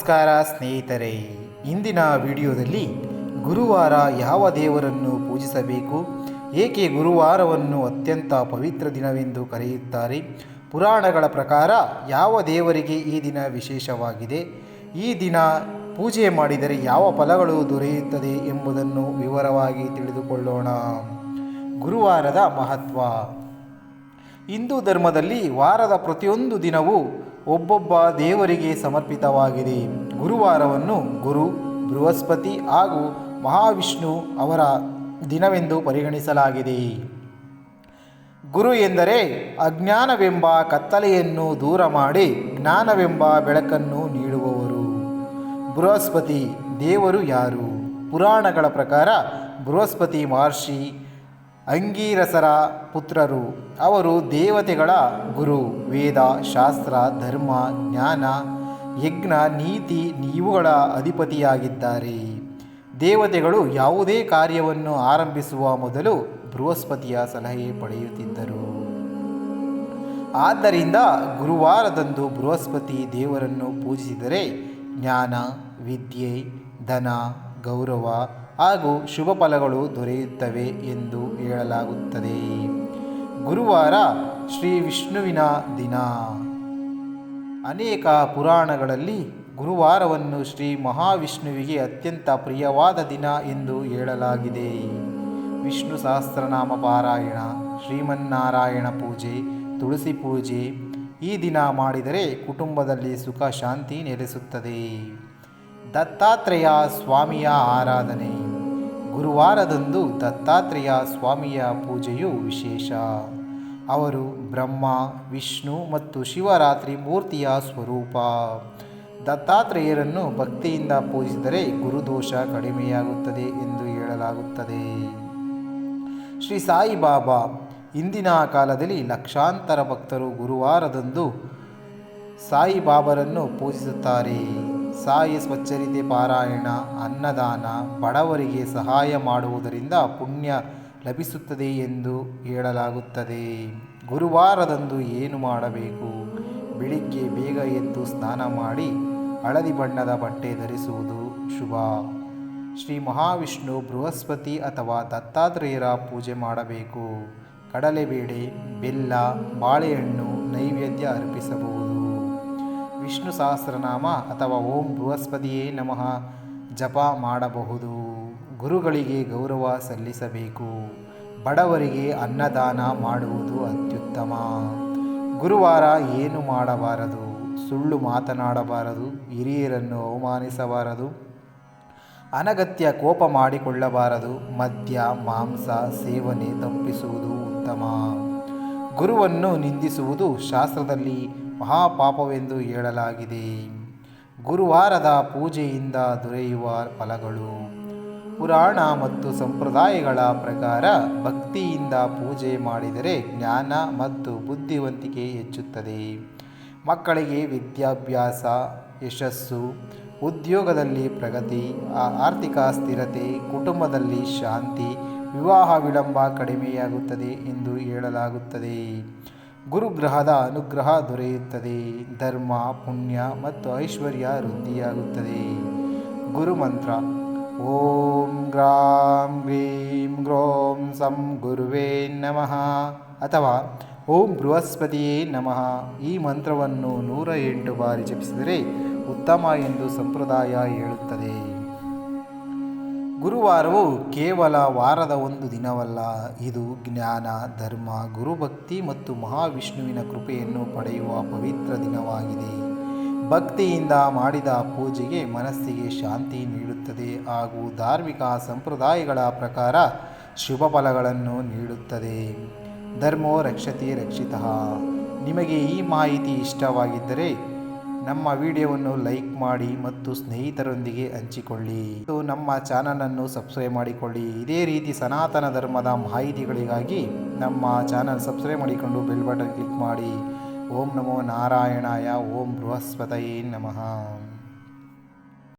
ನಮಸ್ಕಾರ ಸ್ನೇಹಿತರೆ, ಇಂದಿನ ವಿಡಿಯೋದಲ್ಲಿ ಗುರುವಾರ ಯಾವ ದೇವರನ್ನು ಪೂಜಿಸಬೇಕು, ಏಕೆ ಗುರುವಾರವನ್ನು ಅತ್ಯಂತ ಪವಿತ್ರ ದಿನವೆಂದು ಕರೆಯುತ್ತಾರೆ, ಪುರಾಣಗಳ ಪ್ರಕಾರ ಯಾವ ದೇವರಿಗೆ ಈ ದಿನ ವಿಶೇಷವಾಗಿದೆ, ಈ ದಿನ ಪೂಜೆ ಮಾಡಿದರೆ ಯಾವ ಫಲಗಳು ದೊರೆಯುತ್ತದೆ ಎಂಬುದನ್ನು ವಿವರವಾಗಿ ತಿಳಿದುಕೊಳ್ಳೋಣ. ಗುರುವಾರದ ಮಹತ್ವ. ಹಿಂದೂ ಧರ್ಮದಲ್ಲಿ ವಾರದ ಪ್ರತಿಯೊಂದು ದಿನವೂ ಒಬ್ಬೊಬ್ಬ ದೇವರಿಗೆ ಸಮರ್ಪಿತವಾಗಿದೆ. ಗುರುವಾರವನ್ನು ಗುರು, ಬೃಹಸ್ಪತಿ ಹಾಗೂ ಮಹಾವಿಷ್ಣು ಅವರ ದಿನವೆಂದು ಪರಿಗಣಿಸಲಾಗಿದೆ. ಗುರು ಎಂದರೆ ಅಜ್ಞಾನವೆಂಬ ಕತ್ತಲೆಯನ್ನು ದೂರ ಮಾಡಿ ಜ್ಞಾನವೆಂಬ ಬೆಳಕನ್ನು ನೀಡುವವರು. ಬೃಹಸ್ಪತಿ ದೇವರು ಯಾರು? ಪುರಾಣಗಳ ಪ್ರಕಾರ ಬೃಹಸ್ಪತಿ ಮಹರ್ಷಿ ಅಂಗೀರಸರ ಪುತ್ರರು. ಅವರು ದೇವತೆಗಳ ಗುರು. ವೇದ, ಶಾಸ್ತ್ರ, ಧರ್ಮ, ಜ್ಞಾನ, ಯಜ್ಞ, ನೀತಿ ಇವುಗಳ ಅಧಿಪತಿಯಾಗಿದ್ದಾರೆ. ದೇವತೆಗಳು ಯಾವುದೇ ಕಾರ್ಯವನ್ನು ಆರಂಭಿಸುವ ಮೊದಲು ಬೃಹಸ್ಪತಿಯ ಸಲಹೆ ಪಡೆಯುತ್ತಿದ್ದರು. ಆದ್ದರಿಂದ ಗುರುವಾರದಂದು ಬೃಹಸ್ಪತಿ ದೇವರನ್ನು ಪೂಜಿಸಿದರೆ ಜ್ಞಾನ, ವಿದ್ಯೆ, ಧನ, ಗೌರವ ಹಾಗೂ ಶುಭ ಫಲಗಳು ದೊರೆಯುತ್ತವೆ ಎಂದು ಹೇಳಲಾಗುತ್ತದೆ. ಗುರುವಾರ ಶ್ರೀ ವಿಷ್ಣುವಿನ ದಿನ. ಅನೇಕ ಪುರಾಣಗಳಲ್ಲಿ ಗುರುವಾರವನ್ನು ಶ್ರೀ ಮಹಾವಿಷ್ಣುವಿಗೆ ಅತ್ಯಂತ ಪ್ರಿಯವಾದ ದಿನ ಎಂದು ಹೇಳಲಾಗಿದೆ. ವಿಷ್ಣು ಸಹಸ್ರನಾಮ ಪಾರಾಯಣ, ಶ್ರೀಮನ್ನಾರಾಯಣ ಪೂಜೆ, ತುಳಸಿ ಪೂಜೆ ಈ ದಿನ ಮಾಡಿದರೆ ಕುಟುಂಬದಲ್ಲಿ ಸುಖ ಶಾಂತಿ ನೆಲೆಸುತ್ತದೆ. ದತ್ತಾತ್ರೇಯ ಸ್ವಾಮಿಯ ಆರಾಧನೆ. ಗುರುವಾರದಂದು ದತ್ತಾತ್ರೇಯ ಸ್ವಾಮಿಯ ಪೂಜೆಯು ವಿಶೇಷ. ಅವರು ಬ್ರಹ್ಮ, ವಿಷ್ಣು ಮತ್ತು ಶಿವರಾತ್ರಿ ಮೂರ್ತಿಯ ಸ್ವರೂಪ. ದತ್ತಾತ್ರೇಯರನ್ನು ಭಕ್ತಿಯಿಂದ ಪೂಜಿಸಿದರೆ ಗುರುದೋಷ ಕಡಿಮೆಯಾಗುತ್ತದೆ ಎಂದು ಹೇಳಲಾಗುತ್ತದೆ. ಶ್ರೀ ಸಾಯಿಬಾಬಾ. ಇಂದಿನ ಕಾಲದಲ್ಲಿ ಲಕ್ಷಾಂತರ ಭಕ್ತರು ಗುರುವಾರದಂದು ಸಾಯಿಬಾಬರನ್ನು ಪೂಜಿಸುತ್ತಾರೆ. ಸಾಯಿ ಸ್ವಚ್ಛರಿತೆ ಪಾರಾಯಣ, ಅನ್ನದಾನ, ಬಡವರಿಗೆ ಸಹಾಯ ಮಾಡುವುದರಿಂದ ಪುಣ್ಯ ಲಭಿಸುತ್ತದೆ ಎಂದು ಹೇಳಲಾಗುತ್ತದೆ. ಗುರುವಾರದಂದು ಏನು ಮಾಡಬೇಕು? ಬೆಳಿಗ್ಗೆ ಬೇಗ ಎದ್ದು ಸ್ನಾನ ಮಾಡಿ ಹಳದಿ ಬಣ್ಣದ ಬಟ್ಟೆ ಧರಿಸುವುದು ಶುಭ. ಶ್ರೀ ಮಹಾವಿಷ್ಣು, ಬೃಹಸ್ಪತಿ ಅಥವಾ ದತ್ತಾತ್ರೇಯರ ಪೂಜೆ ಮಾಡಬೇಕು. ಕಡಲೆಬೇಳೆ, ಬೆಲ್ಲ, ಬಾಳೆಹಣ್ಣು ನೈವೇದ್ಯ ಅರ್ಪಿಸಬಹುದು. ವಿಷ್ಣು ಸಹಸ್ರನಾಮ ಅಥವಾ ಓಂ ಬೃಹಸ್ಪತಿಯೇ ನಮಃ ಜಪ ಮಾಡಬಹುದು. ಗುರುಗಳಿಗೆ ಗೌರವ ಸಲ್ಲಿಸಬೇಕು. ಬಡವರಿಗೆ ಅನ್ನದಾನ ಮಾಡುವುದು ಅತ್ಯುತ್ತಮ. ಗುರುವಾರ ಏನು ಮಾಡಬಾರದು? ಸುಳ್ಳು ಮಾತನಾಡಬಾರದು, ಹಿರಿಯರನ್ನು ಅವಮಾನಿಸಬಾರದು, ಅನಗತ್ಯ ಕೋಪ ಮಾಡಿಕೊಳ್ಳಬಾರದು, ಮದ್ಯ, ಮಾಂಸ ಸೇವನೆ ತಪ್ಪಿಸುವುದು ಉತ್ತಮ. ಗುರುವನ್ನು ನಿಂದಿಸುವುದು ಶಾಸ್ತ್ರದಲ್ಲಿ ಮಹಾಪಾಪವೆಂದು ಹೇಳಲಾಗಿದೆ. ಗುರುವಾರದ ಪೂಜೆಯಿಂದ ದೊರೆಯುವ ಫಲಗಳು. ಪುರಾಣ ಮತ್ತು ಸಂಪ್ರದಾಯಗಳ ಪ್ರಕಾರ ಭಕ್ತಿಯಿಂದ ಪೂಜೆ ಮಾಡಿದರೆ ಜ್ಞಾನ ಮತ್ತು ಬುದ್ಧಿವಂತಿಕೆ ಹೆಚ್ಚುತ್ತದೆ. ಮಕ್ಕಳಿಗೆ ವಿದ್ಯಾಭ್ಯಾಸ, ಯಶಸ್ಸು, ಉದ್ಯೋಗದಲ್ಲಿ ಪ್ರಗತಿ, ಆರ್ಥಿಕ ಸ್ಥಿರತೆ, ಕುಟುಂಬದಲ್ಲಿ ಶಾಂತಿ, ವಿವಾಹ ವಿಳಂಬ ಕಡಿಮೆಯಾಗುತ್ತದೆ ಎಂದು ಹೇಳಲಾಗುತ್ತದೆ. ಗುರುಗ್ರಹದ ಅನುಗ್ರಹ ದೊರೆಯುತ್ತದೆ. ಧರ್ಮ, ಪುಣ್ಯ ಮತ್ತು ಐಶ್ವರ್ಯ ವೃದ್ಧಿಯಾಗುತ್ತದೆ. ಗುರುಮಂತ್ರ. ಓಂ ಗ್ರಾಂ ಗ್ರೀಂ ಗ್ರೋಂ ಸಂ ಗುರುವೇ ನಮಃ ಅಥವಾ ಓಂ ಬೃಹಸ್ಪತಿಯೇ ನಮಃ. ಈ ಮಂತ್ರವನ್ನು 108 ಬಾರಿ ಜಪಿಸಿದರೆ ಉತ್ತಮ ಎಂದು ಸಂಪ್ರದಾಯ ಹೇಳುತ್ತದೆ. ಗುರುವಾರವು ಕೇವಲ ವಾರದ ಒಂದು ದಿನವಲ್ಲ, ಇದು ಜ್ಞಾನ, ಧರ್ಮ, ಗುರುಭಕ್ತಿ ಮತ್ತು ಮಹಾವಿಷ್ಣುವಿನ ಕೃಪೆಯನ್ನು ಪಡೆಯುವ ಪವಿತ್ರ ದಿನವಾಗಿದೆ. ಭಕ್ತಿಯಿಂದ ಮಾಡಿದ ಪೂಜೆಗೆ ಮನಸ್ಸಿಗೆ ಶಾಂತಿ ನೀಡುತ್ತದೆ ಹಾಗೂ ಧಾರ್ಮಿಕ ಸಂಪ್ರದಾಯಗಳ ಪ್ರಕಾರ ಶುಭ ಫಲಗಳನ್ನು ನೀಡುತ್ತದೆ. ಧರ್ಮೋ ರಕ್ಷತೆ ರಕ್ಷಿತಃ. ನಿಮಗೆ ಈ ಮಾಹಿತಿ ಇಷ್ಟವಾಗಿದ್ದರೆ ನಮ್ಮ ವಿಡಿಯೋವನ್ನು ಲೈಕ್ ಮಾಡಿ ಮತ್ತು ಸ್ನೇಹಿತರೊಂದಿಗೆ ಹಂಚಿಕೊಳ್ಳಿ. ಮತ್ತು ನಮ್ಮ ಚಾನಲನ್ನು ಸಬ್ಸ್ಕ್ರೈಬ್ ಮಾಡಿಕೊಳ್ಳಿ. ಇದೇ ರೀತಿ ಸನಾತನ ಧರ್ಮದ ಮಾಹಿತಿಗಳಿಗಾಗಿ ನಮ್ಮ ಚಾನಲ್ ಸಬ್ಸ್ಕ್ರೈಬ್ ಮಾಡಿಕೊಂಡು ಬೆಲ್ ಬಟನ್ ಕ್ಲಿಕ್ ಮಾಡಿ. ಓಂ ನಮೋ ನಾರಾಯಣಾಯ. ಓಂ ಬೃಹಸ್ಪತಯೇ ನಮಃ.